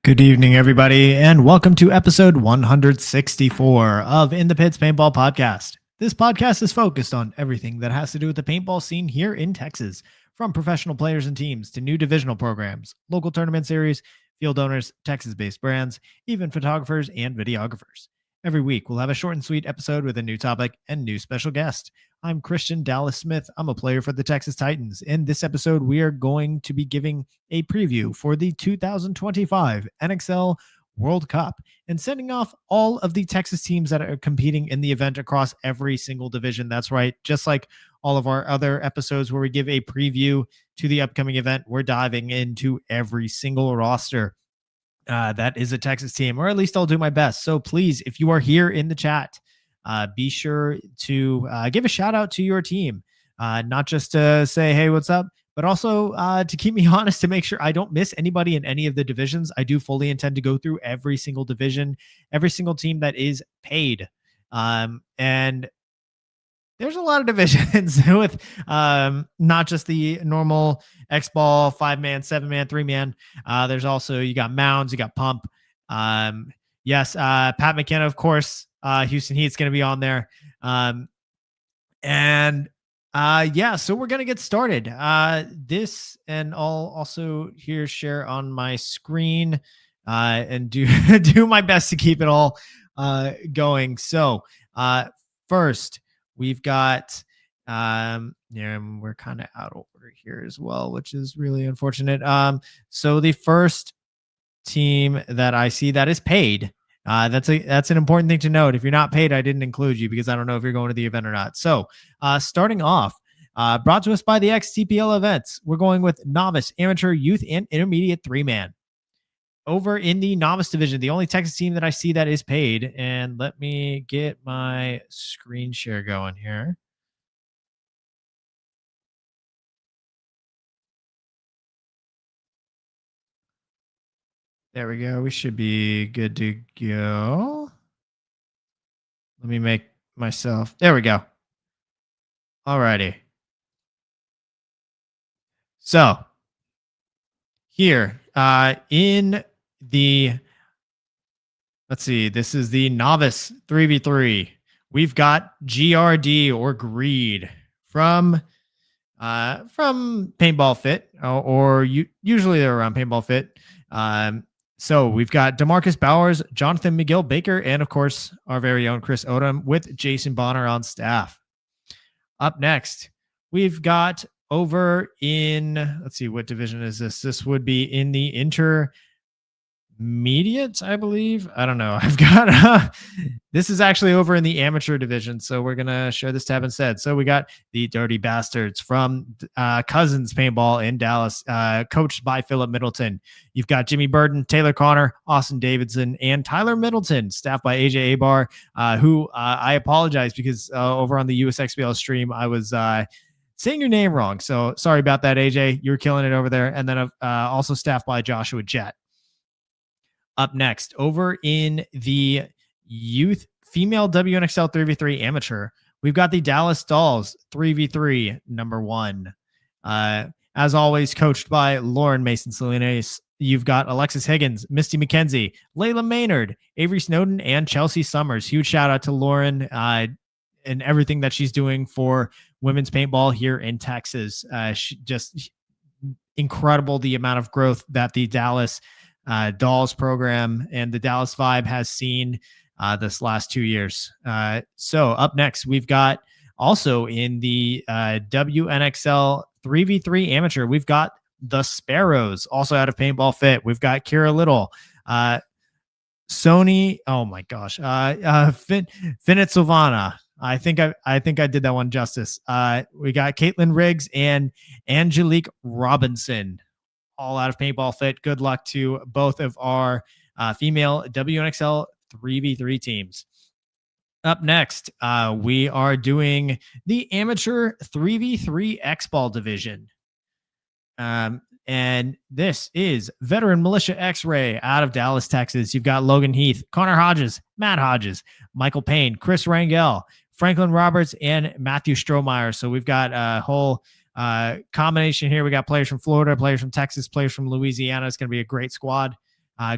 Good evening, everybody, and welcome to episode 164 of In the Pits Paintball Podcast. This podcast is focused on everything that has to do with the paintball scene here in Texas, from professional players and teams to new divisional programs, local tournament series, field owners, Texas-based brands, even photographers and videographers. Every week, we'll have a short and sweet episode with a new topic and new special guest. I'm Christian Dallas Smith. I'm a player for the Texas Titans. In this episode, we are going to be giving a preview for the 2025 NXL World Cup and sending off all of the Texas teams that are competing in the event across every single division. That's right. Just like all of our other episodes where we give a preview to the upcoming event, we're diving into every single roster that is a Texas team, or at least I'll do my best. So please, if you are here in the chat, be sure to give a shout out to your team, not just to say, hey, what's up, but also to keep me honest, to make sure I don't miss anybody in any of the divisions. I do fully intend to go through every single division, every single team that is paid. And there's a lot of divisions with not just the normal Xball 5-man, 7-man, 3-man. There's also, you got Mounds, you got Pump. Yes, Pat McKenna, of course. Houston Heat's going to be on there. Yeah, so we're going to get started. This, and I'll also here share on my screen and do my best to keep it all going. So first, we've got, we're kind of out of order here as well, which is really unfortunate. So the first team that I see that is paid, that's an important thing to note. If you're not paid, I didn't include you because I don't know if you're going to the event or not. So starting off, brought to us by the XTPL events, we're going with Novice, Amateur, Youth, and Intermediate 3-man. Over in the Novice division, the only Texas team that I see that is paid, and let me get my screen share going here. There we go. We should be good to go. Let me make myself. There we go. Alrighty. So here in the, let's see, this is the Novice 3v3. We've got GRD or Greed from Paintball Fit, or usually they're around Paintball Fit. So we've got DeMarcus Bowers, Jonathan McGill Baker, and of course our very own Chris Odom with Jason Bonner on staff. Up next, we've got over in, let's see, what division is this? This would be in the intermediate, I believe. I don't know. I've got this is actually over in the amateur division, so we're gonna share this tab instead. So we got the Dirty Bastards from Cousins Paintball in Dallas, coached by Philip Middleton. You've got Jimmy Burton, Taylor Connor, Austin Davidson, and Tyler Middleton, staffed by AJ Abar, who I apologize because over on the USXBL stream I was saying your name wrong, so sorry about that, AJ. You're killing it over there. And then also staffed by Joshua Jett. Up next, over in the youth female WNXL 3v3 amateur, we've got the Dallas Dolls 3v3 number 1. As always, coached by Lauren Mason Salinas. You've got Alexis Higgins, Misty McKenzie, Layla Maynard, Avery Snowden, and Chelsea Summers. Huge shout out to Lauren and everything that she's doing for women's paintball here in Texas. She just incredible, the amount of growth that the Dallas Dolls program and the Dallas Vibe has seen this last 2 years. So up next, we've got also in the WNXL 3v3 amateur, we've got the Sparrows, also out of Paintball Fit. We've got Kira Little, Sony. Oh my gosh, Finit Silvana. I think I did that one justice. We got Caitlin Riggs and Angelique Robinson, all out of Paintball Fit. Good luck to both of our female WNXL 3v3 teams. Up next, we are doing the amateur 3v3 Xball division. And this is Veteran Militia X-Ray out of Dallas, Texas. You've got Logan Heath, Connor Hodges, Matt Hodges, Michael Payne, Chris Rangel, Franklin Roberts, and Matthew Strohmeyer. So we've got a whole combination here. We got players from Florida, players from Texas, players from Louisiana. It's going to be a great squad.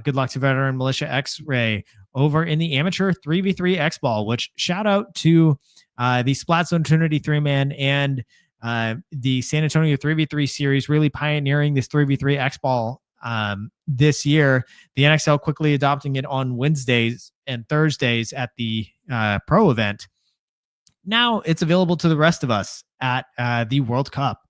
Good luck to veteran Militia X-Ray over in the amateur 3v3 Xball, which shout out to the Splat Zone Trinity 3-man and the San Antonio 3v3 series, really pioneering this 3v3 Xball this year. The NXL quickly adopting it on Wednesdays and Thursdays at the pro event. Now it's available to the rest of us at the World Cup.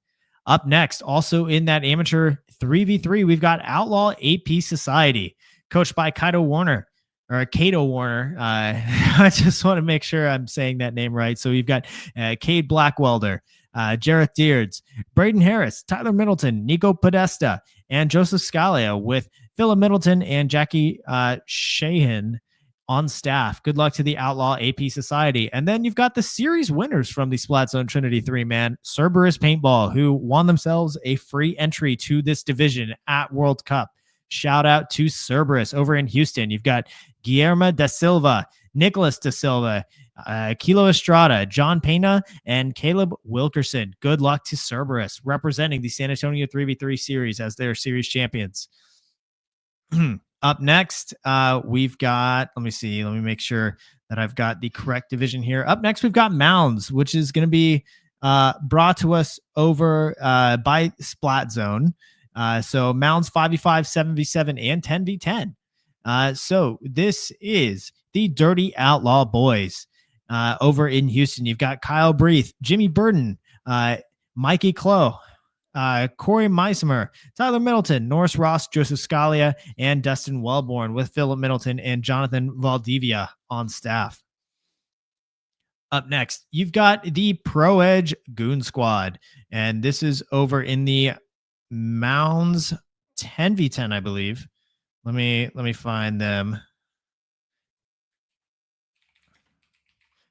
Up next, also in that amateur 3v3, we've got Outlaw AP Society, coached by Kato Warner. I just want to make sure I'm saying that name right. So we've got Cade Blackwelder, Jareth Deards, Braden Harris, Tyler Middleton, Nico Podesta, and Joseph Scalia, with Philip Middleton and Jackie Shahan on staff. Good luck to the Outlaw AP Society. And then you've got the series winners from the Splat Zone Trinity 3-man, Cerberus Paintball, who won themselves a free entry to this division at World Cup. Shout out to Cerberus over in Houston. You've got Guillermo da Silva, Nicholas da Silva, Kilo Estrada, John Pena, and Caleb Wilkerson. Good luck to Cerberus, representing the San Antonio 3v3 series as their series champions. Up next, we've got, let me make sure that I've got the correct division here. Up next, we've got Mounds, which is going to be brought to us over by Splat Zone. So Mounds 5v5, 7v7, and 10v10. So this is the Dirty Outlaw Boys over in Houston. You've got Kyle Breath, Jimmy Burden, Mikey Clough, Corey Meismer, Tyler Middleton, Norris Ross, Joseph Scalia, and Dustin Wellborn, with Philip Middleton and Jonathan Valdivia on staff. Up next, you've got the Pro Edge Goon Squad, and this is over in the Mounds 10v10, I believe. Let me find them.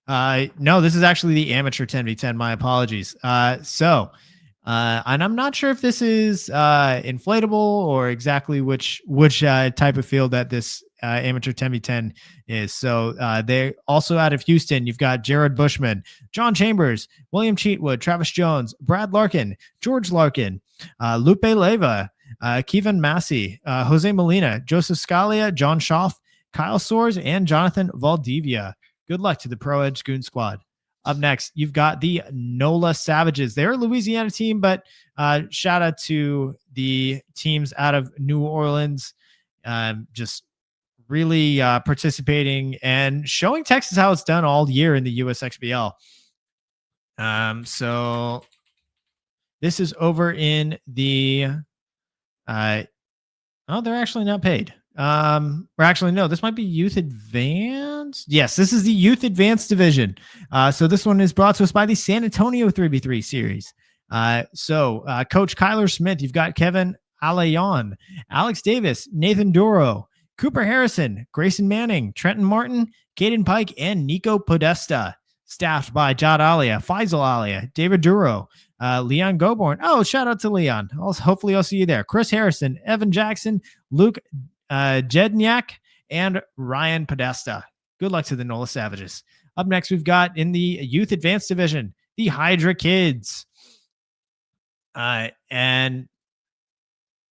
No, this is actually the amateur 10v10. My apologies. And I'm not sure if this is inflatable or exactly which type of field that this amateur 10v10 is. So they're also out of Houston. You've got Jared Bushman, John Chambers, William Cheatwood, Travis Jones, Brad Larkin, George Larkin, Lupe Leva, Kevin Massey, Jose Molina, Joseph Scalia, John Schaff, Kyle Soares, and Jonathan Valdivia. Good luck to the Pro Edge Goon Squad. Up next, you've got the NOLA Savages. They're a Louisiana team, but shout out to the teams out of New Orleans, just really participating and showing Texas how it's done all year in the USXBL. So this is over in the they're actually not paid. Or actually, no, this might be Youth Advanced. Yes, this is the Youth Advanced division. So this one is brought to us by the San Antonio 3v3 series. So Coach Kyler Smith, you've got Kevin Alayon, Alex Davis, Nathan Duro, Cooper Harrison, Grayson Manning, Trenton Martin, Caden Pike, and Nico Podesta. Staffed by Jad Alia, Faisal Alia, David Duro, Leon Goborn. Oh, shout out to Leon. Hopefully I'll see you there. Chris Harrison, Evan Jackson, Luke Jedniak, and Ryan Podesta. Good luck to the NOLA Savages. Up next, we've got in the Youth Advanced Division, the Hydra Kids. And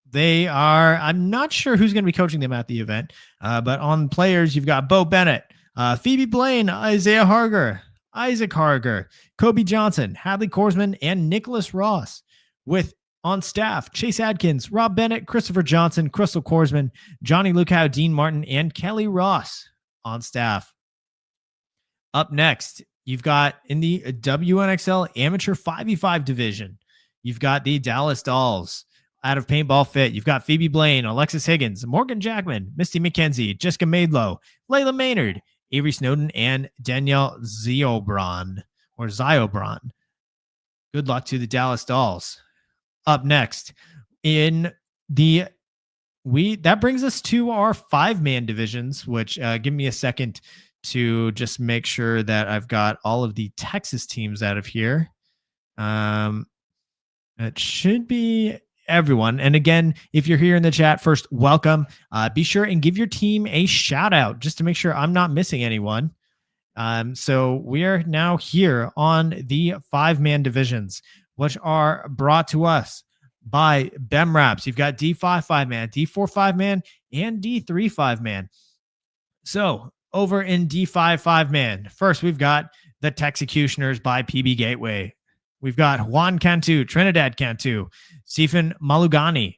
they are, I'm not sure who's going to be coaching them at the event, but on players, you've got Bo Bennett, Phoebe Blaine, Isaiah Harger, Isaac Harger, Kobe Johnson, Hadley Korsman, and Nicholas Ross, with on staff Chase Adkins, Rob Bennett, Christopher Johnson, Crystal Korsman, Johnny Lukow, Dean Martin, and Kelly Ross on staff. Up next, you've got in the WNXL Amateur 5v5 division, you've got the Dallas Dolls out of Paintball Fit. You've got Phoebe Blaine, Alexis Higgins, Morgan Jackman, Misty McKenzie, Jessica Maidlow, Layla Maynard, Avery Snowden, and Danielle Ziobron. Good luck to the Dallas Dolls. Up next, in the that brings us to our 5-man divisions, which give me a second to just make sure that I've got all of the Texas teams out of here. It should be everyone. And again, if you're here in the chat, first, welcome. Be sure and give your team a shout out just to make sure I'm not missing anyone. So we are now here on the 5-man divisions, which are brought to us by BEMRAPs. You've got D5 5-man, D4 5-man, and D3 5-man. So over in D5 5-man, first we've got the Texecutioners by PB Gateway. We've got Juan Cantu, Trinidad Cantu, Stephen Malugani,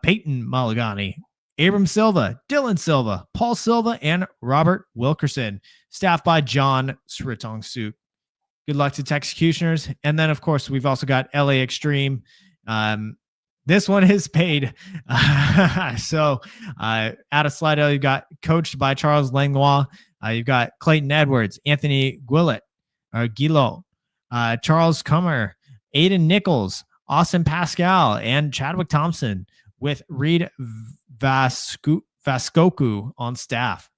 Peyton Malugani, Abram Silva, Dylan Silva, Paul Silva, and Robert Wilkerson, staffed by John Sritong Suk. Good luck to Texecutioners. And then, of course, we've also got LA Extreme. This one is paid. So out of Slidell, you've got coached by Charles Langlois. You've got Clayton Edwards, Anthony Guillot, Charles Comer, Aiden Nichols, Austin Pascal, and Chadwick Thompson, with Reed Vascoku on staff.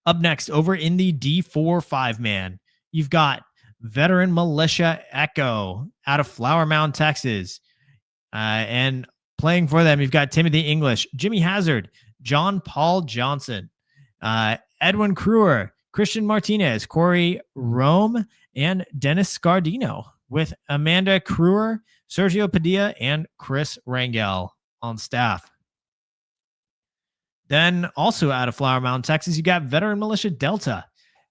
Up next, over in the D4 5-man, you've got veteran Militia Echo out of Flower Mound, Texas. And playing for them, you've got Timothy English, Jimmy Hazard, John Paul Johnson, Edwin Kruer, Christian Martinez, Corey Rome, and Dennis Scardino, with Amanda Kruer, Sergio Padilla, and Chris Rangel on staff. Then also out of Flower Mound, Texas, you got veteran Militia Delta.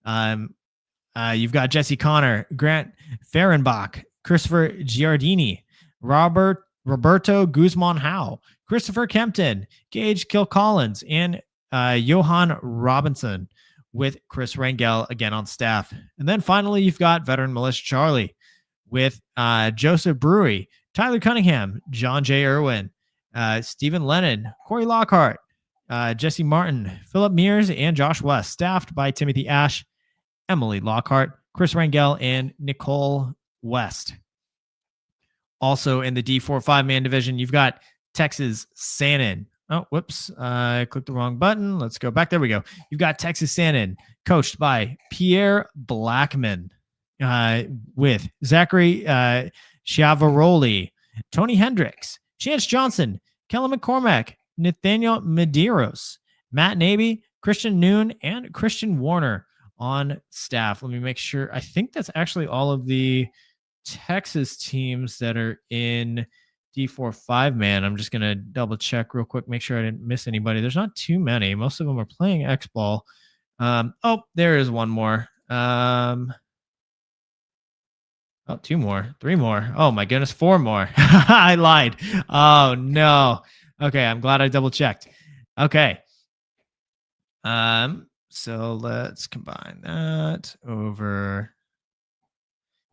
You've got Jesse Connor, Grant Fehrenbach, Christopher Giardini, Roberto Guzman Howe, Christopher Kempton, Gage Kilcollins, and Johan Robinson, with Chris Rangel again on staff. And then finally, you've got veteran Militia Charlie, with Joseph Brewery, Tyler Cunningham, John J. Irwin, Stephen Lennon, Corey Lockhart, Jesse Martin, Philip Mears, and Josh West, staffed by Timothy Ash, Emily Lockhart, Chris Rangel, and Nicole West. Also in the D4 5-man division, you've got Texas Sanin. Oh, whoops. I clicked the wrong button. Let's go back. There we go. You've got Texas Sanin, coached by Pierre Blackman, with Zachary Chiavaroli, Tony Hendricks, Chance Johnson, Kellen McCormack, Nathaniel Medeiros, Matt Naby, Christian Noon, and Christian Warner on staff. Let me make sure. I think that's actually all of the Texas teams that are in D4 5-man. I'm just going to double check real quick, make sure I didn't miss anybody. There's not too many. Most of them are playing Xball. Oh, there is one more. Oh, two more, three more. Oh my goodness, four more. I lied. Oh no. Okay, I'm glad I double checked. Okay. So let's combine that over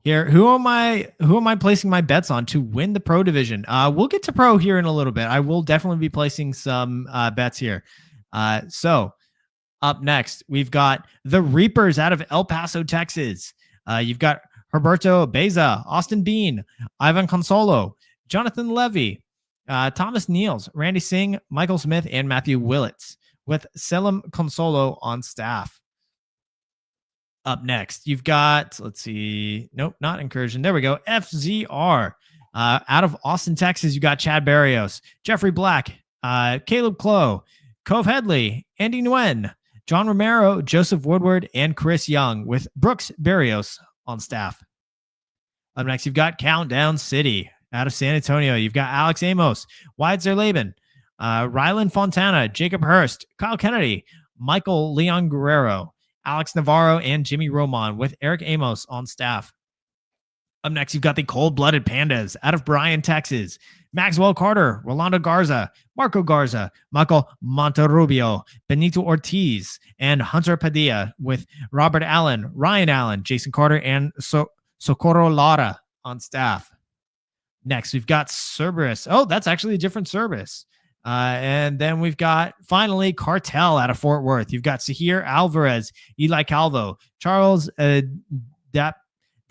here. Who am I placing my bets on to win the pro division? We'll get to pro here in a little bit. I will definitely be placing some bets here. So up next, we've got the Reapers out of El Paso, Texas. You've got Herberto Beza, Austin Bean, Ivan Consolo, Jonathan Levy, Thomas Niels, Randy Singh, Michael Smith, and Matthew Willits, with Selim Consolo on staff. Up next, you've got, let's see, nope, not Incursion. There we go. FZR. Out of Austin, Texas, you got Chad Barrios, Jeffrey Black, Caleb Clow, Cove Headley, Andy Nguyen, John Romero, Joseph Woodward, and Chris Young, with Brooks Barrios on staff. Up next, you've got Countdown City. Out of San Antonio, you've got Alex Amos, Wyatt Zerlaben, Rylan Fontana, Jacob Hurst, Kyle Kennedy, Michael Leon Guerrero, Alex Navarro, and Jimmy Roman, with Eric Amos on staff. Up next, you've got the Cold-Blooded Pandas out of Bryan, Texas. Maxwell Carter, Rolando Garza, Marco Garza, Michael Monterrubio, Benito Ortiz, and Hunter Padilla, with Robert Allen, Ryan Allen, Jason Carter, and Socorro Lara on staff. Next, we've got Cerberus. Oh, that's actually a different Cerberus. And then we've got, finally, Cartel out of Fort Worth. You've got Sahir Alvarez, Eli Calvo, Charles Dapitan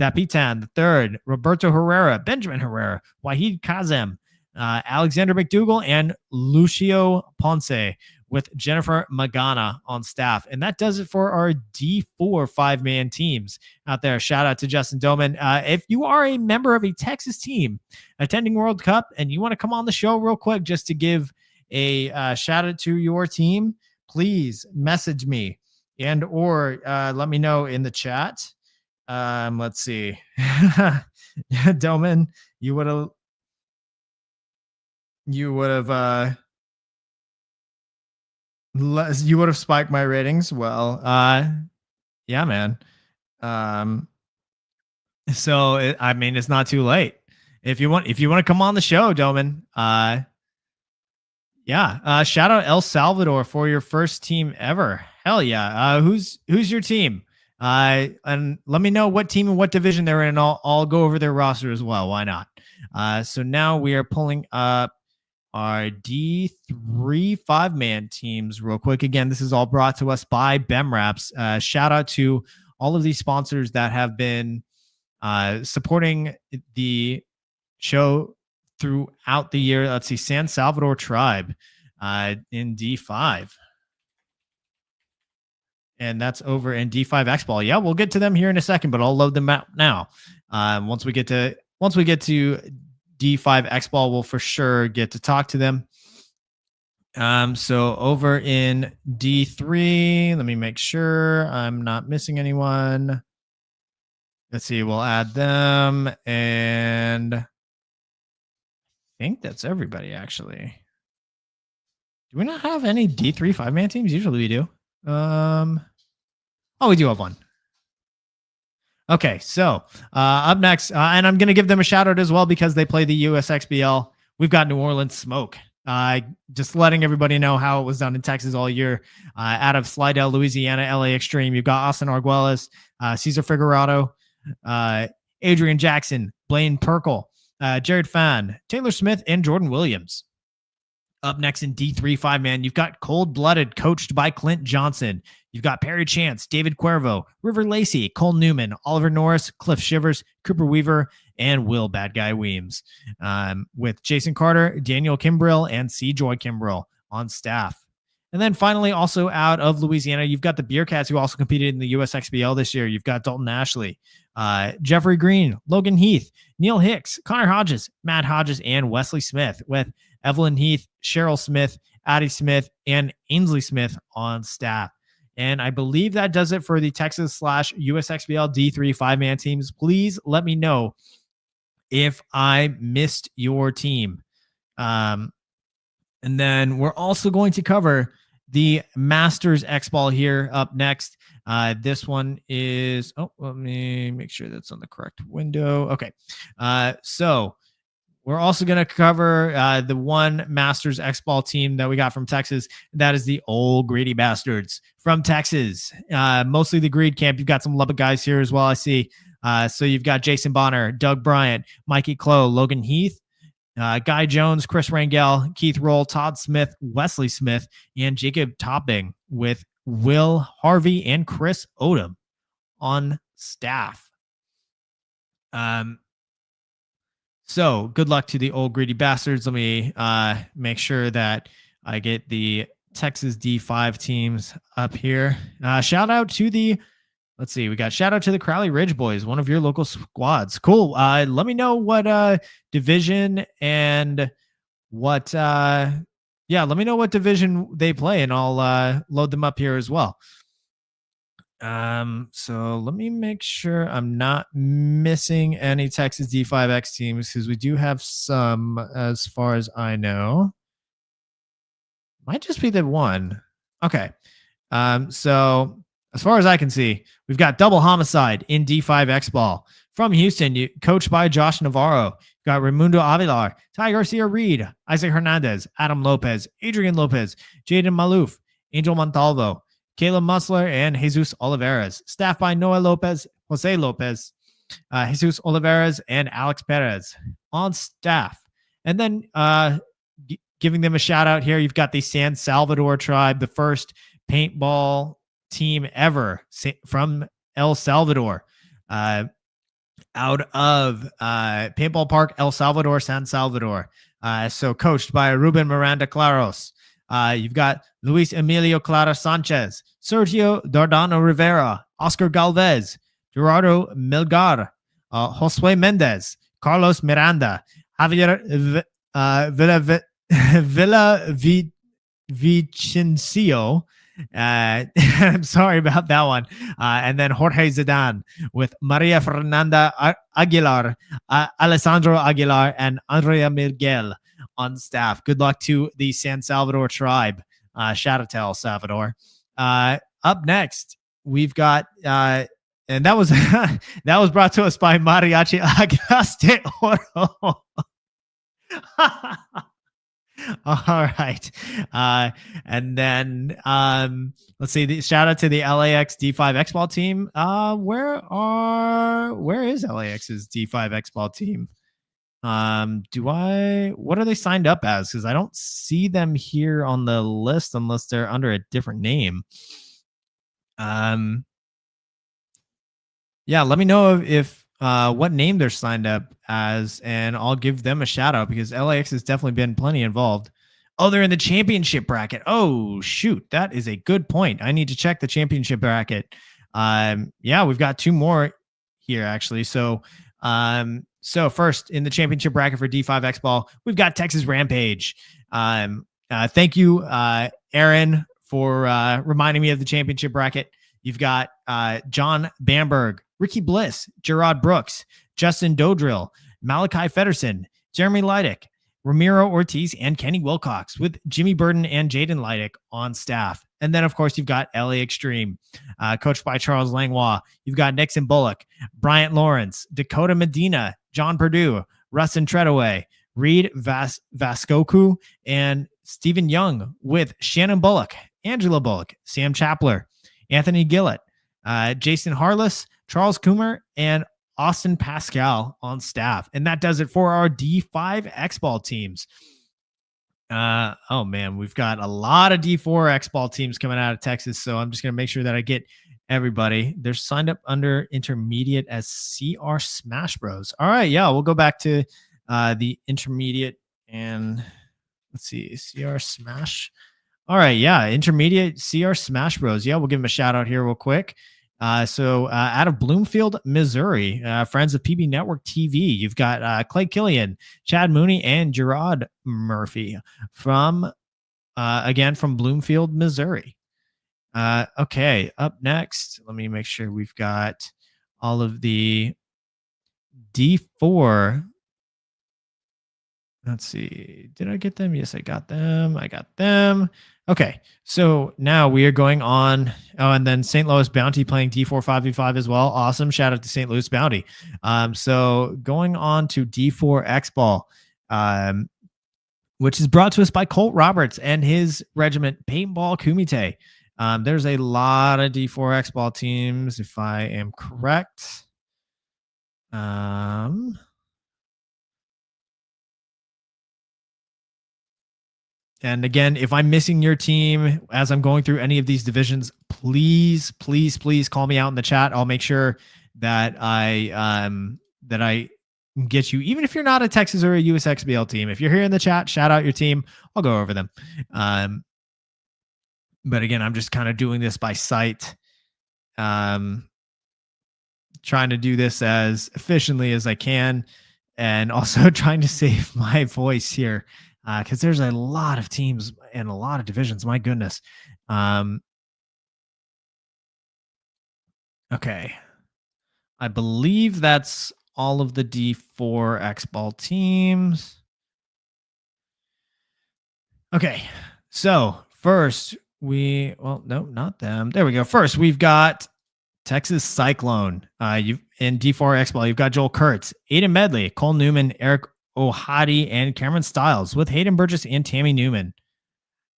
III, Roberto Herrera, Benjamin Herrera, Wahid Kazem, Alexander McDougall, and Lucio Ponce, with Jennifer Magana on staff. And that does it for our D4 5-man teams out there. Shout out to Justin Doman. If you are a member of a Texas team attending World Cup and you want to come on the show real quick just to give a shout out to your team, please message me and or let me know in the chat. Let's see. Doman, you would have you would have you would have spiked my ratings. Well, yeah, man. Um, I mean, it's not too late. If you want to come on the show, Doman, yeah. Shout out El Salvador for your first team ever. Hell yeah. Who's your team? And let me know what team and what division they're in. And I'll go over their roster as well. Why not? So now we are pulling up our D3 5-man teams real quick. Again, this is all brought to us by BEMWraps. Shout out to all of these sponsors that have been supporting the show throughout the year. Let's see, San Salvador Tribe in D5. And that's over in D5 Xball. Yeah, we'll get to them here in a second, but I'll load them out now. Once we get to D5 Xball, we'll for sure get to talk to them. So over in D3, let me make sure I'm not missing anyone. Let's see, we'll add them, and I think that's everybody, actually. Do we not have any D3 5-man teams? Usually we do. Oh, we do have one. Okay, so up next, and I'm going to give them a shout out as well because they play the USXBL. We've got New Orleans Smoke. Just letting everybody know how it was done in Texas all year. Out of Slidell, Louisiana, LA Extreme, you've got Austin Arguelles, Cesar Figueroa, Adrian Jackson, Blaine Perkle, Jared Fan, Taylor Smith, and Jordan Williams. Up next in D3 5-man, you've got Cold Blooded, coached by Clint Johnson. You've got Perry Chance, David Cuervo, River Lacey, Cole Newman, Oliver Norris, Cliff Shivers, Cooper Weaver, and Will Bad Guy Weems. With Jason Carter, Daniel Kimbrell, and C. Joy Kimbrell on staff. And then finally, also out of Louisiana, you've got the Bearcats, who also competed in the USXBL this year. You've got Dalton Ashley, Jeffrey Green, Logan Heath, Neil Hicks, Connor Hodges, Matt Hodges, and Wesley Smith, with Evelyn Heath, Cheryl Smith, Addie Smith, and Ainsley Smith on staff. And I believe that does it for the Texas/USXBL D3 5-man teams. Please let me know if I missed your team. And then we're also going to cover the Masters Xball here up next. This one is, let me make sure that's on the correct window. Okay. So we're also going to cover the one Masters Xball team that we got from Texas. That is the Old Greedy Bastards from Texas. Mostly the Greed Camp. You've got some Lubbock guys here as well, I see. So you've got Jason Bonner, Doug Bryant, Mikey Clow, Logan Heath, Guy Jones, Chris Rangel, Keith Roll, Todd Smith, Wesley Smith, and Jacob Topping, with Will Harvey and Chris Odom on staff. So good luck to the Old Greedy Bastards. Let me make sure that I get the Texas D5 teams up here. Shout out to the, let's see, we got shout out to the Crowley Ridge Boys, one of your local squads. Cool. Let me know what division and what, let me know what division they play, and I'll load them up here as well. So let me make sure I'm not missing any Texas D5X teams, because we do have some, as far as I know. Might just be the one. Okay. So as far as I can see, we've got Double Homicide in D5 Xball from Houston, coached by Josh Navarro. You've got Raimundo Avilar, Ty Garcia Reed, Isaac Hernandez, Adam Lopez, Adrian Lopez, Jaden Malouf, Angel Montalvo, Caleb Musler, and Jesus Oliveras. Staffed by Noah Lopez, Jose Lopez, Jesus Oliveras, and Alex Perez on staff. And then giving them a shout out here, you've got the San Salvador Tribe, the first paintball team ever from El Salvador, out of Paintball Park, El Salvador, San Salvador. So coached by Ruben Miranda Claros. You've got Luis Emilio Clara Sanchez, Sergio Dardano Rivera, Oscar Galvez, Gerardo Melgar, Josue Mendez, Carlos Miranda, Javier Villavicencio. I'm sorry about that one. And then Jorge Zidane, with Maria Fernanda Aguilar, Alessandro Aguilar, and Andrea Miguel on staff. Good luck to the San Salvador tribe. Shout out to El Salvador. Up next, we've got and that was that was brought to us by Mariachi Agaste Oro. All right. And then let's see. Shout out to the LAX D5 Xball team. Where is LAX's D5 Xball team? What are they signed up as? Because I don't see them here on the list unless they're under a different name. Yeah, let me know if what name they're signed up as, and I'll give them a shout out because LAX has definitely been plenty involved. Oh, they're in the championship bracket. Oh, shoot. That is a good point. I need to check the championship bracket. Yeah, we've got two more here actually. So first in the championship bracket for D5 Xball, we've got Texas Rampage. Thank you, Aaron, for reminding me of the championship bracket. You've got John Bamberg, Ricky Bliss, Gerard Brooks, Justin Dodrill, Malachi Fedderson, Jeremy Leidick, Ramiro Ortiz, and Kenny Wilcox, with Jimmy Burden and Jaden Leidick on staff. And then, of course, you've got LA Extreme, coached by Charles Langlois. You've got Nixon Bullock, Bryant Lawrence, Dakota Medina, John Perdue, Rustin Treadaway, Reed Vascoku, and Stephen Young, with Shannon Bullock, Angela Bullock, Sam Chapler, Anthony Gillett, Jason Harless, Charles Coomer, and Austin Pascal on staff. And that does it for our D5 Xball teams. Oh man, we've got a lot of D4 Xball teams coming out of Texas. So I'm just going to make sure that I get everybody. They're signed up under intermediate as CR Smash Bros. All right. Yeah. We'll go back to the intermediate and let's see, CR Smash. All right. Yeah. Intermediate CR Smash Bros. Yeah. We'll give them a shout out here real quick. So out of Bloomfield, Missouri, friends of PB Network TV, you've got Clay Killian, Chad Mooney, and Gerard Murphy from Bloomfield, Missouri. Okay, up next, let me make sure we've got all of the D4. Let's see. Did I get them? Yes, I got them. Okay, so now we are going on. Oh, and then St. Louis Bounty playing D4 5v5 as well. Awesome. Shout out to St. Louis Bounty. So going on to D4 Xball, which is brought to us by Colt Roberts and his regiment Paintball Kumite. There's a lot of D4 Xball teams, if I am correct. And again, if I'm missing your team as I'm going through any of these divisions, please call me out in the chat. I'll make sure that I get you, even if you're not a Texas or a USXBL team. If you're here in the chat, shout out your team. I'll go over them. But again, I'm just kind of doing this by sight, trying to do this as efficiently as I can, and also trying to save my voice here. Because there's a lot of teams and a lot of divisions. My goodness. Okay. I believe that's all of the D4 Xball teams. Okay. So first no, not them. There we go. First, we've got Texas Cyclone. You've in D4 Xball, you've got Joel Kurtz, Aiden Medley, Cole Newman, Eric O'Hadi, and Cameron Stiles, with Hayden Burgess and Tammy Newman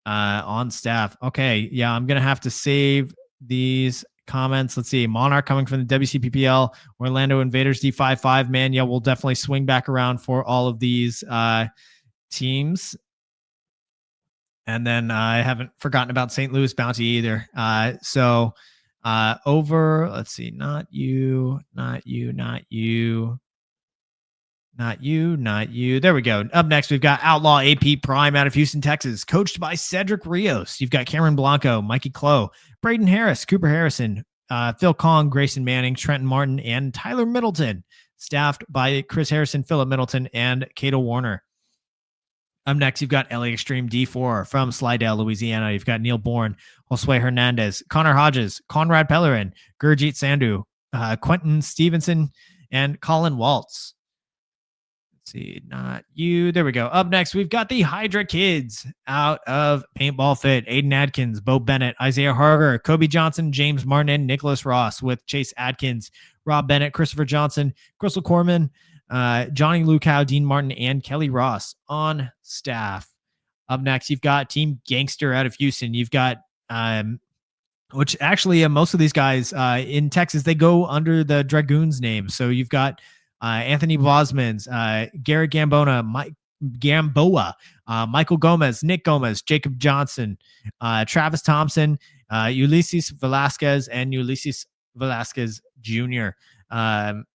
on staff. Okay, yeah, I'm gonna have to save these comments. Let's see, Monarch coming from the WCPPL, Orlando Invaders D55. Man, yeah, we'll definitely swing back around for all of these teams. And then I haven't forgotten about St. Louis Bounty either. So over, let's see, not you. There we go. Up next, we've got Outlaw AP Prime out of Houston, Texas, coached by Cedric Rios. You've got Cameron Blanco, Mikey Clough, Braden Harris, Cooper Harrison, Phil Kong, Grayson Manning, Trenton Martin, and Tyler Middleton, staffed by Chris Harrison, Philip Middleton, and Cato Warner. Up next, you've got LA Extreme D4 from Slidell, Louisiana. You've got Neil Bourne, Josue Hernandez, Connor Hodges, Conrad Pellerin, Gurjeet Sandhu, Quentin Stevenson, and Colin Waltz. Let's see, not you. There we go. Up next, we've got the Hydra Kids out of Paintball Fit. Aiden Adkins, Bo Bennett, Isaiah Harger, Kobe Johnson, James Martin, and Nicholas Ross, with Chase Adkins, Rob Bennett, Christopher Johnson, Crystal Corman, Johnny Lukow, Dean Martin, and Kelly Ross on staff. Up next, you've got Team Gangster out of Houston. You've got which actually most of these guys in Texas, they go under the Dragoons name. So you've got Anthony Bosmans, Garrett Gamboa, Michael Gomez, Nick Gomez, Jacob Johnson, Travis Thompson, Ulysses Velasquez, and Ulysses Velasquez Jr. Out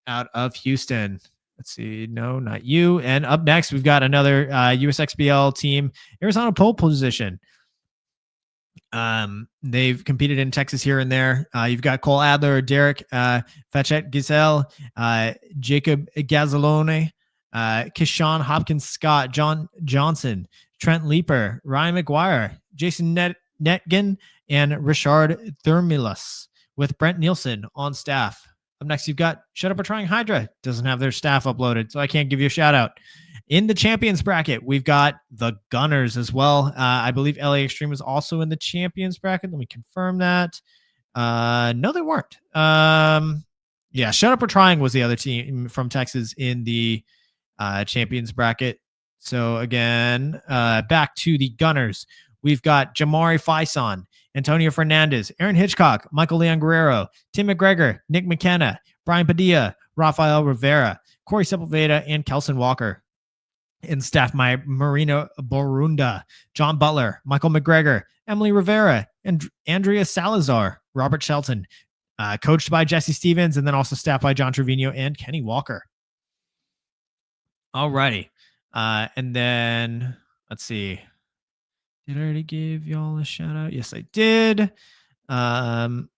of Houston. Let's see. No, not you. And up next, we've got another USXBL team, Arizona pole position. They've competed in Texas here and there. You've got Cole Adler, Derek Fachet Giselle, Jacob Gazzalone, Kishan Hopkins Scott, John Johnson, Trent Leeper, Ryan McGuire, Jason Netgen, and Richard Thermilus, with Brent Nielsen on staff. Up next, you've got Shut Up or Trying Hydra. Doesn't have their staff uploaded, so I can't give you a shout out. In the champions bracket, we've got the Gunners as well. I believe LA Extreme was also in the champions bracket. Let me confirm that. No, they weren't. Yeah, Shut Up or Trying was the other team from Texas in the champions bracket. So again, back to the Gunners. We've got Jamari Faison, Antonio Fernandez, Aaron Hitchcock, Michael Leon Guerrero, Tim McGregor, Nick McKenna, Brian Padilla, Rafael Rivera, Corey Sepulveda, and Kelson Walker. In staff, my Marina Borunda, John Butler, Michael McGregor, Emily Rivera, and Andrea Salazar, Robert Shelton, coached by Jesse Stevens, and then also staffed by John Trevino and Kenny Walker. Alrighty. And then let's see. Did I already give y'all a shout out? Yes, I did. Okay,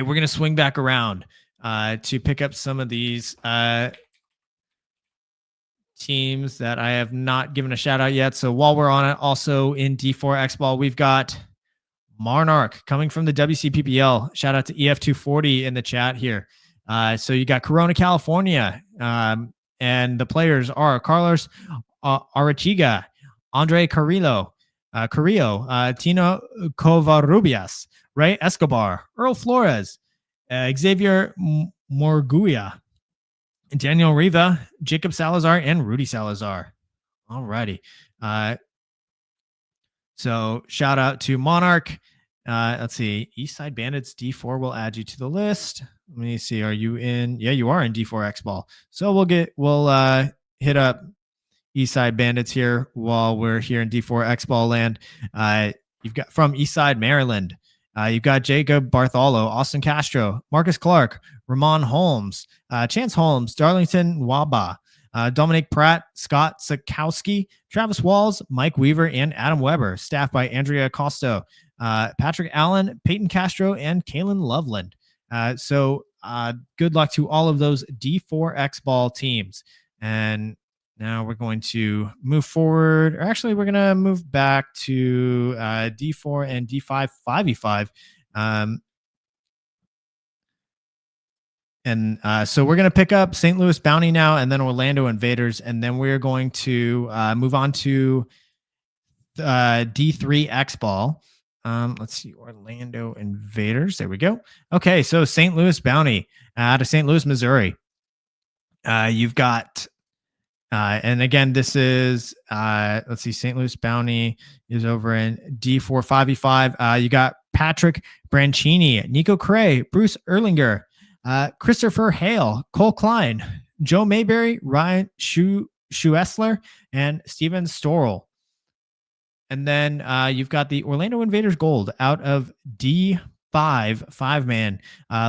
we're going to swing back around to pick up some of these teams that I have not given a shout out yet. So while we're on it, also in D4 Xball, we've got Monarch coming from the WCPPL. Shout out to EF240 in the chat here. So you got Corona, California, and the players are Carlos Arachiga, Andre Carrillo, Tino Covarrubias, Ray Escobar, Earl Flores, Xavier Morguia, Daniel Riva, Jacob Salazar, and Rudy Salazar. All righty. So shout out to Monarch. Let's see. Eastside Bandits D4 will add you to the list. Let me see. Are you in? Yeah, you are in D4 Xball. So we'll hit up Eastside Bandits here while we're here in D4 Xball land. You've got from Eastside, Maryland. You've got Jacob Bartholo, Austin Castro, Marcus Clark, Ramon Holmes, Chance Holmes, Darlington Waba, Dominic Pratt, Scott Sikowski, Travis Walls, Mike Weaver, and Adam Weber, staffed by Andrea Costo, Patrick Allen, Peyton Castro, and Kaylin Loveland. So good luck to all of those D4 Xball teams. And now we're going to move forward, or actually we're going to move back to D4 and D5 5v5. So we're going to pick up St. Louis Bounty now, and then Orlando Invaders, and then we're going to move on to D3 Xball. Let's see, Orlando Invaders. There we go. Okay, so St. Louis Bounty out of St. Louis, Missouri. You've got... and again, this is, let's see, St. Louis Bounty is over in D4 5v5. You got Patrick Branchini, Nico Cray, Bruce Erlinger, Christopher Hale, Cole Klein, Joe Mayberry, Ryan Schuessler, and Steven Storrell. And then you've got the Orlando Invaders Gold out of D5 5-man.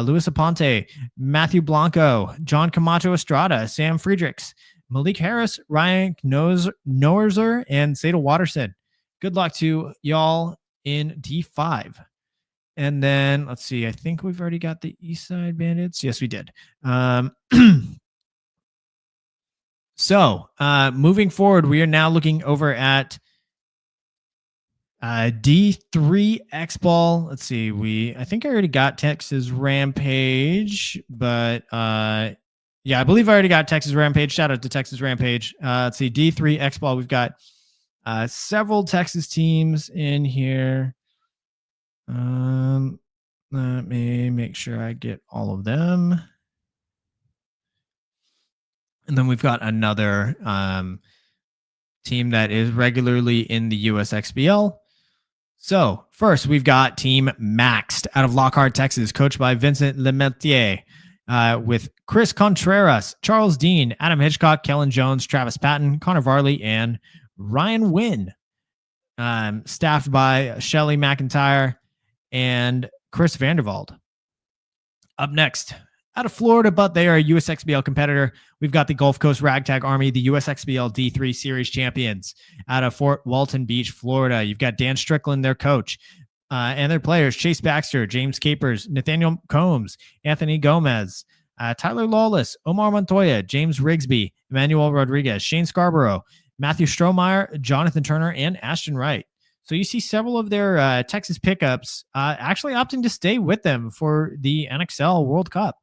Luis Aponte, Matthew Blanco, John Camacho Estrada, Sam Friedrichs, Malik Harris, Ryan Norzer, and Seda Watterson. Good luck to y'all in D5. And then let's see. I think we've already got the Eastside Bandits. Yes, we did. So moving forward, we are now looking over at D3 Xball. Let's see. I think I already got Texas Rampage, but Yeah, I believe I already got Texas Rampage. Shout out to Texas Rampage. Let's see, D3 Xball. We've got several Texas teams in here. Let me make sure I get all of them. And then we've got another team that is regularly in the USXBL. So first, we've got Team Maxed out of Lockhart, Texas, coached by Vincent Lemetier, with Chris Contreras, Charles Dean, Adam Hitchcock, Kellen Jones, Travis Patton, Connor Varley, and Ryan Wynn. Staffed by Shelly McIntyre and Chris Vandervald. Up next, out of Florida, but they are a USXBL competitor, we've got the Gulf Coast Ragtag Army, the USXBL D3 Series champions out of Fort Walton Beach, Florida. You've got Dan Strickland, their coach, and their players, Chase Baxter, James Capers, Nathaniel Combs, Anthony Gomez, Tyler Lawless, Omar Montoya, James Rigsby, Emmanuel Rodriguez, Shane Scarborough, Matthew Strohmeyer, Jonathan Turner, and Ashton Wright. So you see several of their Texas pickups actually opting to stay with them for the NXL World Cup.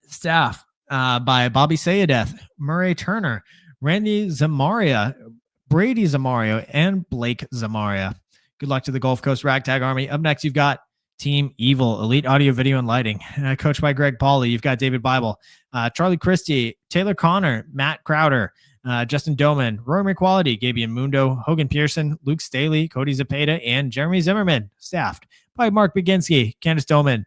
Staff by Bobby Sayedeth, Murray Turner, Randy Zamaria, Brady Zamario, and Blake Zamaria. Good luck to the Gulf Coast Ragtag Army. Up next, you've got Team Evil, Elite Audio, Video, and Lighting, coached by Greg Pauly. You've got David Bible, Charlie Christie, Taylor Connor, Matt Crowder, Justin Doman, Roy McQuality, Gabian Mundo, Hogan Pearson, Luke Staley, Cody Zapata, and Jeremy Zimmerman. Staffed by Mark Baginski, Candace Doman,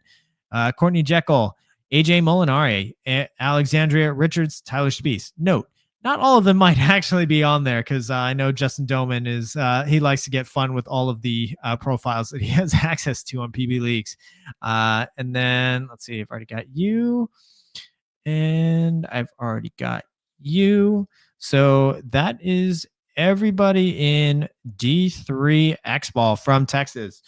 Courtney Jekyll, AJ Molinari, Alexandria Richards, Tyler Spees. Note, not all of them might actually be on there because I know Justin Doman is, he likes to get fun with all of the profiles that he has access to on PB Leagues. And then let's see, I've already got you. And I've already got you. So that is everybody in D3 Xball from Texas.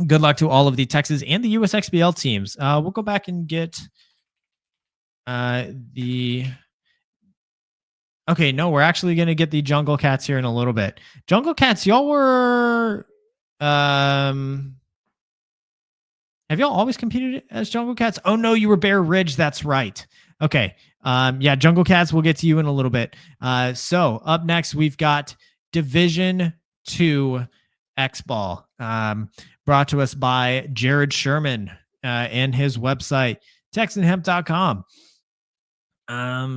Good luck to all of the Texas and the USXBL teams. We'll go back and get the... Okay, no, we're actually going to get the Jungle Cats here in a little bit. Jungle Cats, y'all were... have y'all always competed as Jungle Cats? Oh, no, you were Bear Ridge. That's right. Okay. Yeah, Jungle Cats, we'll get to you in a little bit. So up next, we've got Division 2 Xball, brought to us by Jared Sherman and his website, TexanHemp.com.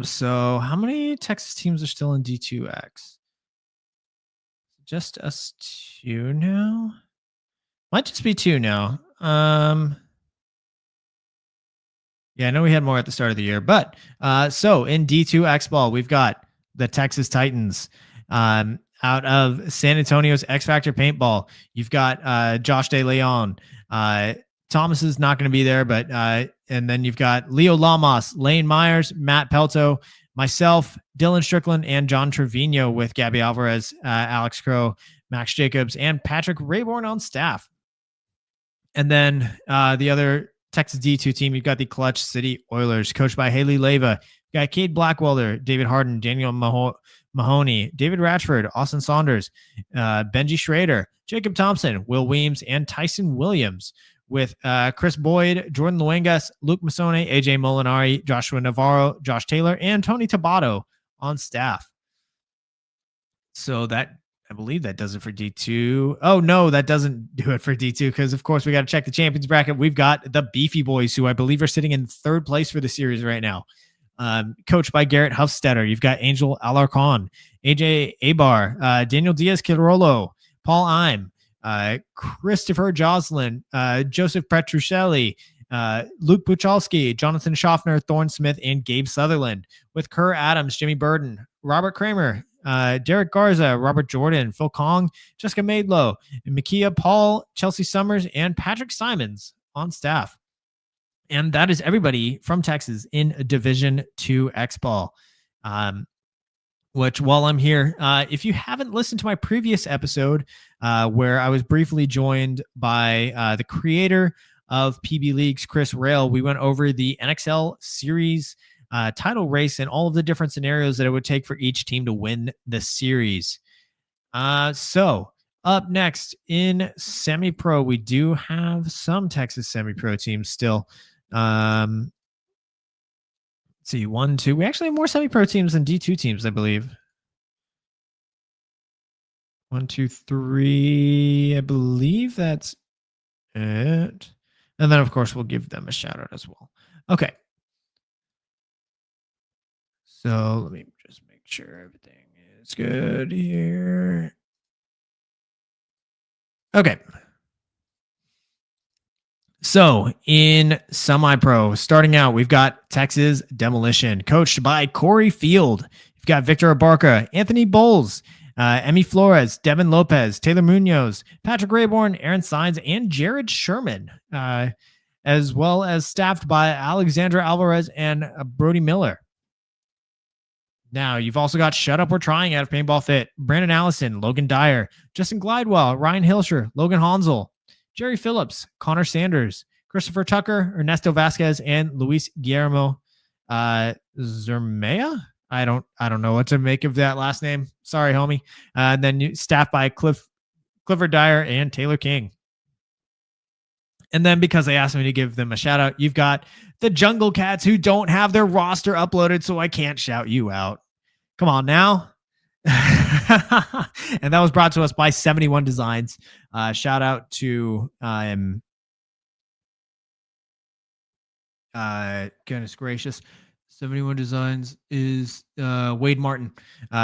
So how many Texas teams are still in D2X? Just us two now? Might just be two now. Yeah, I know we had more at the start of the year, but so in D2 Xball, we've got the Texas Titans out of San Antonio's X Factor Paintball. You've got Josh De Leon. Thomas is not going to be there, but and then you've got Leo Lamas, Lane Myers, Matt Pelto, myself, Dylan Strickland, and John Trevino with Gabby Alvarez, Alex Crow, Max Jacobs, and Patrick Rayborn on staff. And then the other Texas D2 team, you've got the Clutch City Oilers, coached by Haley Leyva. You've got Cade Blackwelder, David Harden, Daniel Mahoney, David Ratchford, Austin Saunders, Benji Schrader, Jacob Thompson, Will Weems, and Tyson Williams, with Chris Boyd, Jordan Luengas, Luke Masone, AJ Molinari, Joshua Navarro, Josh Taylor, and Tony Tabato on staff. So that, I believe that does it for D2. Oh, no, that doesn't do it for D2 because, of course, we got to check the champions bracket. We've got the Beefy Boys, who I believe are sitting in third place for the series right now. Coached by Garrett Huffstetter. You've got Angel Alarcon, AJ Abar, Daniel Diaz-Quirolo, Paul Eim, Christopher Joslin, Joseph Petruccelli, Luke Puchalski, Jonathan Schaffner, Thorne Smith, and Gabe Sutherland, with Kerr Adams, Jimmy Burden, Robert Kramer, Derek Garza, Robert Jordan, Phil Kong, Jessica Maidlow, Makia Paul, Chelsea Summers, and Patrick Simons on staff. And that is everybody from Texas in Division 2 Xball. Which, while I'm here, if you haven't listened to my previous episode where I was briefly joined by the creator of PB Leagues, Chris Rail, we went over the NXL series title race and all of the different scenarios that it would take for each team to win the series. So up next in semi-pro, we do have some Texas semi-pro teams still. Let's see, 1, 2. We actually have more semi-pro teams than D2 teams, I believe. 1, 2, 3. I believe that's it. And then, of course, we'll give them a shout out as well. Okay. So let me just make sure everything is good here. Okay. So in semi-pro, starting out, we've got Texas Demolition, coached by Corey Field. You've got Victor Abarca, Anthony Bowles, Emmy Flores, Devin Lopez, Taylor Munoz, Patrick Rayborn, Aaron Sines, and Jared Sherman, as well as staffed by Alexandra Alvarez and Brody Miller. Now, you've also got Shut Up, We're Trying out of Paintball Fit, Brandon Allison, Logan Dyer, Justin Glidewell, Ryan Hilscher, Logan Hansel, Jerry Phillips, Connor Sanders, Christopher Tucker, Ernesto Vasquez, and Luis Guillermo Zermea. I don't know what to make of that last name. Sorry, homie. And then staffed by Clifford Dyer and Taylor King. And then because they asked me to give them a shout out, you've got the Jungle Cats who don't have their roster uploaded, so I can't shout you out. Come on now. And that was brought to us by 71 Designs. Shout out to goodness gracious. 71 Designs is Wade Martin.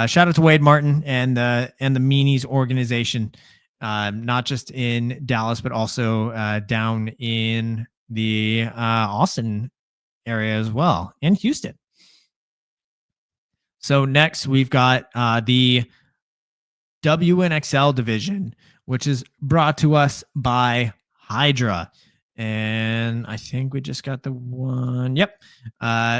Shout out to Wade Martin and the Meanies organization. Not just in Dallas, but also down in the Austin area as well, and Houston. So next we've got the WNXL division, which is brought to us by Hydra. And I think we just got the one. Yep.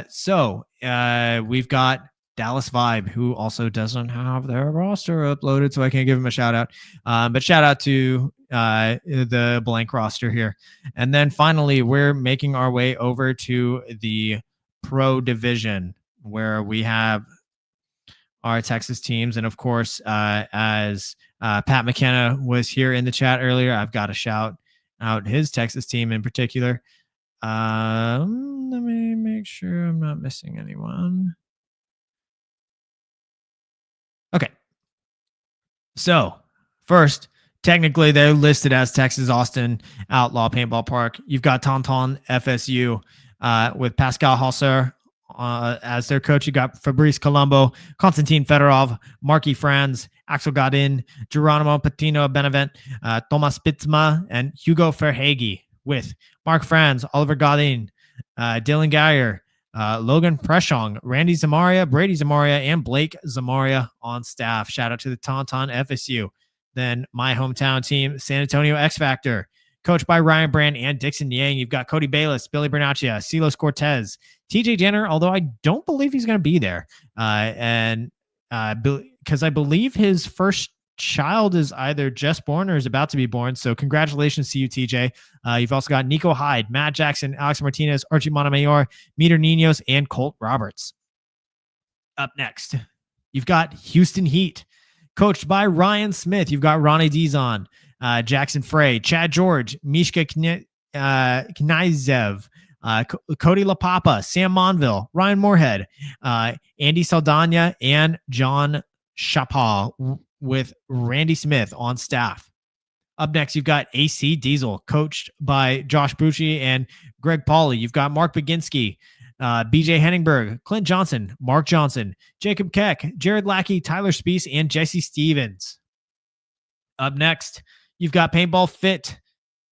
So we've got Dallas Vibe, who also doesn't have their roster uploaded, so I can't give him a shout out. But shout out to the blank roster here. And then finally, we're making our way over to the pro division, where we have our Texas teams. And of course, as Pat McKenna was here in the chat earlier, I've got to shout out his Texas team in particular. Let me make sure I'm not missing anyone. Okay. So first, technically they're listed as Texas Austin Outlaw Paintball Park. You've got Tauntaun FSU with Pascal Hauser as their coach. You got Fabrice Colombo, Konstantin Fedorov, Marky Franz, Axel Godin, Geronimo Patino Benevent, Thomas Spitzma, and Hugo Verhage with Mark Franz, Oliver Godin, Dylan Geyer, Logan Preshong, Randy Zamaria, Brady Zamaria, and Blake Zamaria on staff. Shout out to the Tauntaun FSU. Then my hometown team, San Antonio X Factor, coached by Ryan Brand and Dixon Yang. You've got Cody Bayless, Billy Bernaccia, Silos Cortez, TJ Jenner, although I don't believe he's going to be there. And because I believe his first child is either just born or is about to be born. So congratulations to you, TJ. You've also got Nico Hyde, Matt Jackson, Alex Martinez, Archie Montemayor, Meter Ninos, and Colt Roberts. Up next, you've got Houston Heat, coached by Ryan Smith. You've got Ronnie Dizon, Jackson Frey, Chad George, Mishka Knizev, Cody LaPapa, Sam Monville, Ryan Moorhead, Andy Saldana, and John Chappell with Randy Smith on staff. Up next, you've got AC Diesel, coached by Josh Bucci and Greg Pauly. You've got Mark Baginski, BJ Henningberg, Clint Johnson, Mark Johnson, Jacob Keck, Jared Lackey, Tyler Speece, and Jesse Stevens. Up next, you've got Paintball Fit,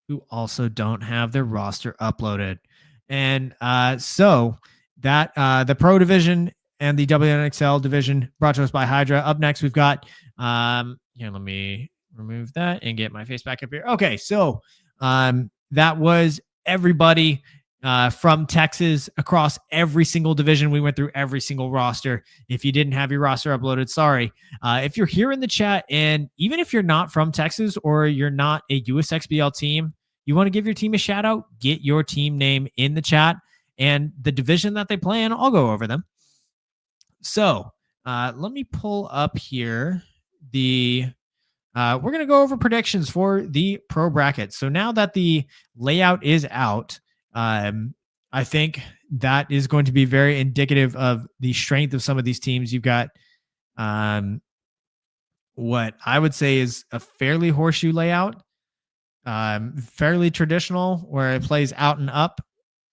who also don't have their roster uploaded. And so that the pro division and the WNXL division brought to us by Hydra. Up next, we've got here, let me remove that and get my face back up here. Okay, so that was everybody from Texas across every single division. We went through every single roster. If you didn't have your roster uploaded, sorry. If you're here in the chat, and even if you're not from Texas or you're not a USXBL team, you want to give your team a shout out, get your team name in the chat and the division that they play in. I'll go over them. So let me pull up here we're going to go over predictions for the pro bracket. So now that the layout is out, I think that is going to be very indicative of the strength of some of these teams. You've got um, what I would say is a fairly horseshoe layout, fairly traditional, where it plays out and up.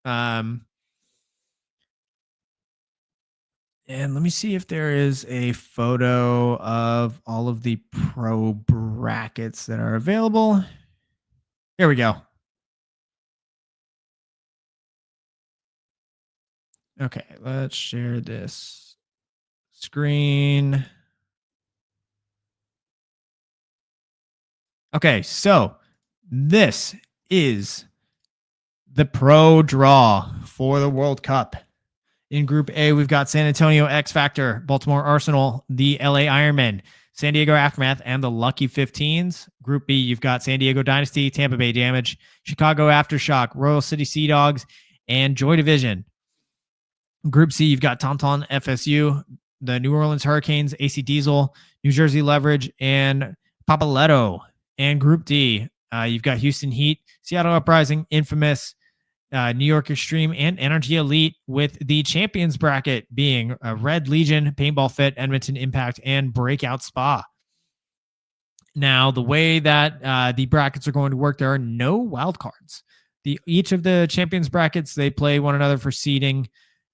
Um, and let me see if there is a photo of all of the pro brackets that are available. Here we go. Okay, let's share this screen. Okay, so this is the pro draw for the World Cup. In Group A, we've got San Antonio X Factor, Baltimore Arsenal, the LA Ironmen, San Diego Aftermath, and the Lucky 15s. Group B, you've got San Diego Dynasty, Tampa Bay Damage, Chicago Aftershock, Royal City Sea Dogs, and Joy Division. Group C, you've got Tauntaun FSU, the New Orleans Hurricanes, AC Diesel, New Jersey Leverage, and Papaletto. And Group D, you've got Houston Heat, Seattle Uprising, Infamous, New York Extreme, and Energy Elite, with the champions bracket being Red Legion, Paintball Fit, Edmonton Impact, and Breakout Spa. Now, the way that the brackets are going to work, there are no wild cards. Each of the champions brackets, they play one another for seeding.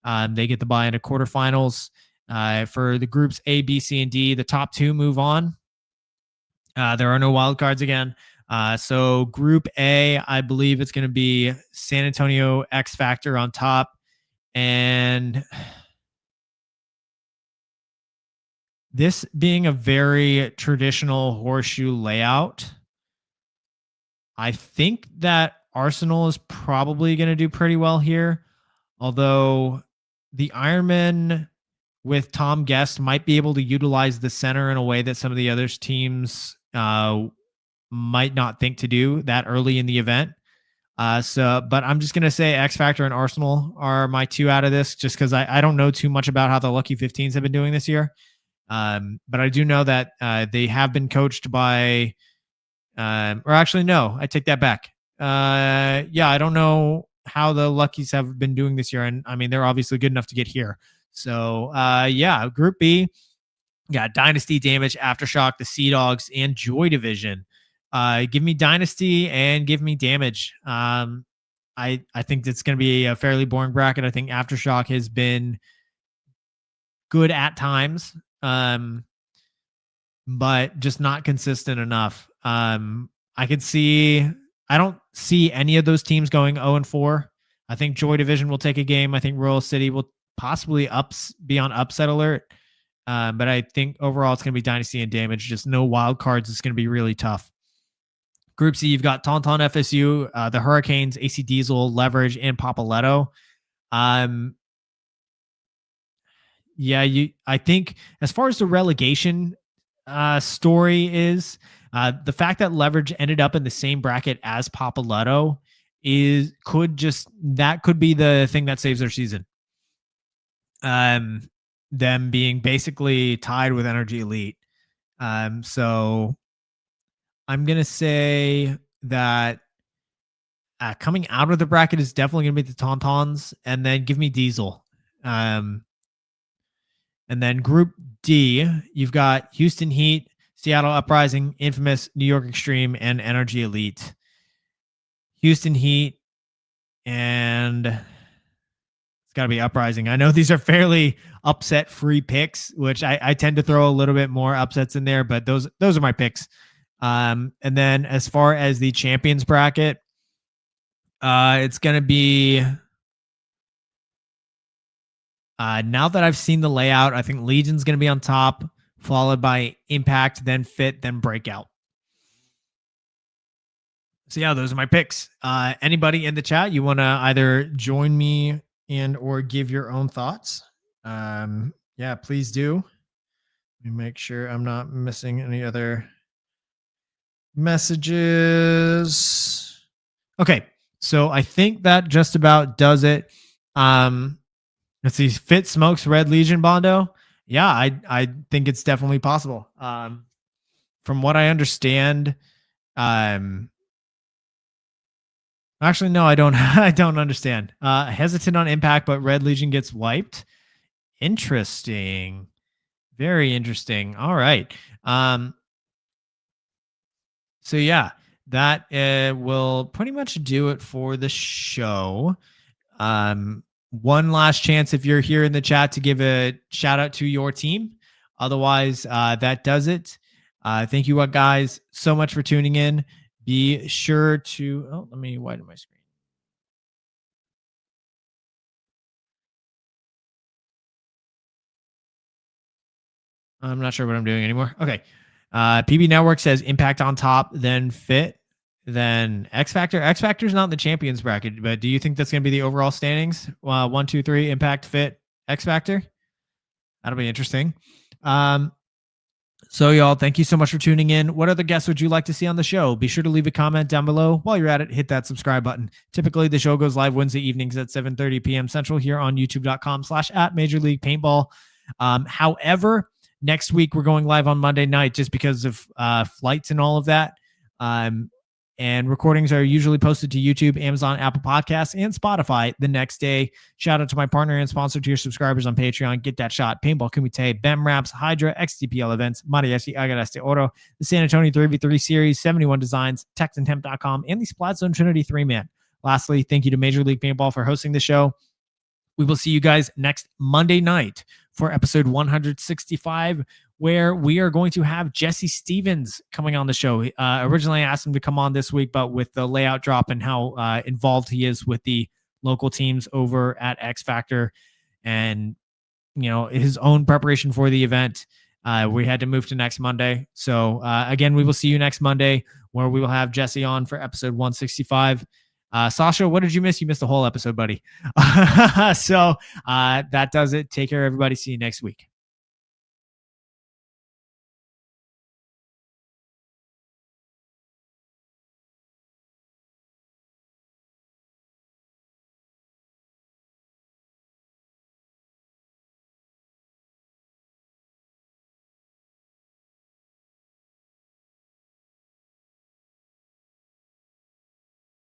They get the bye into quarterfinals. For the groups A, B, C, and D, the top two move on. There are no wild cards again. So Group A, I believe it's going to be San Antonio X Factor on top. And this being a very traditional horseshoe layout, I think that Arsenal is probably going to do pretty well here. Although the Ironman with Tom Guest might be able to utilize the center in a way that some of the other teams might not think to do that early in the event. But I'm just going to say X Factor and Arsenal are my two out of this, just because I don't know too much about how the Lucky 15s have been doing this year. But I do know that they have been coached by, or actually, no, I take that back. Yeah, I don't know how the Luckies have been doing this year. And I mean, they're obviously good enough to get here. So, yeah, Group B, got Dynasty, Damage, Aftershock, the Sea Dogs, and Joy Division. Give me Dynasty and give me Damage. I think it's going to be a fairly boring bracket. I think Aftershock has been good at times, but just not consistent enough. I don't see any of those teams going 0-4. I think Joy Division will take a game. I think Royal City will possibly be on upset alert. But I think overall it's going to be Dynasty and Damage. Just no wild cards. It's going to be really tough. Group C, you've got Tauntaun FSU, the Hurricanes, AC Diesel, Leverage, and Papaletto. Yeah, I think as far as the relegation story is, the fact that Leverage ended up in the same bracket as Papaletto could be the thing that saves their season. Them being basically tied with Energy Elite. So I'm gonna say that coming out of the bracket is definitely gonna be the Tauntauns, and then give me Diesel. And then Group D, you've got Houston Heat, Seattle Uprising, Infamous, New York Extreme, and Energy Elite. Houston Heat, and it's got to be Uprising. I know these are fairly upset-free picks, which I tend to throw a little bit more upsets in there, but those are my picks. And then as far as the champions bracket, it's going to be... now that I've seen the layout, I think Legion's going to be on top, followed by Impact, then Fit, then Breakout. So yeah, those are my picks. Anybody in the chat, you want to either join me and or give your own thoughts? Yeah, please do. Let me make sure I'm not missing any other messages. Okay, so I think that just about does it. Let's see. Fit Smokes Red Legion Bondo. Yeah, I think it's definitely possible. From what I understand, Actually, no, I don't. I don't understand. Hesitant on impact, but Red Legion gets wiped. Interesting. Very interesting. All right. Um, so yeah, that will pretty much do it for the show. One last chance if you're here in the chat to give a shout out to your team. Otherwise, that does it. Thank you, guys, so much for tuning in. Be sure to. Oh, let me widen my screen. I'm not sure what I'm doing anymore. Okay. PB Network says Impact on top, then Fit, then X Factor. X Factor's not in the champions bracket, but do you think that's going to be the overall standings? 1, 2, 3, Impact, Fit, X Factor. That'll be interesting. So, y'all, thank you so much for tuning in. What other guests would you like to see on the show? Be sure to leave a comment down below. While you're at it, hit that subscribe button. Typically, the show goes live Wednesday evenings at 7:30 p.m. Central here on youtube.com/at Major League Paintball. However, next week, we're going live on Monday night just because of flights and all of that. And recordings are usually posted to YouTube, Amazon, Apple Podcasts, and Spotify the next day. Shout out to my partner and sponsor to your subscribers on Patreon. Get that shot. Paintball Kumite, BEM Raps, Hydra, XDPL events, Mariachi, Agaraste Oro, the San Antonio 3v3 series, 71 designs, TexandHemp.com, and the Splat Zone Trinity 3-man. Lastly, thank you to Major League Paintball for hosting the show. We will see you guys next Monday night for episode 165, where we are going to have Jesse Stevens coming on the show. Originally, I asked him to come on this week, but with the layout drop and how involved he is with the local teams over at X Factor and, his own preparation for the event, we had to move to next Monday. So again, we will see you next Monday, where we will have Jesse on for episode 165. Sasha, what did you miss? You missed the whole episode, buddy. So that does it. Take care, everybody. See you next week.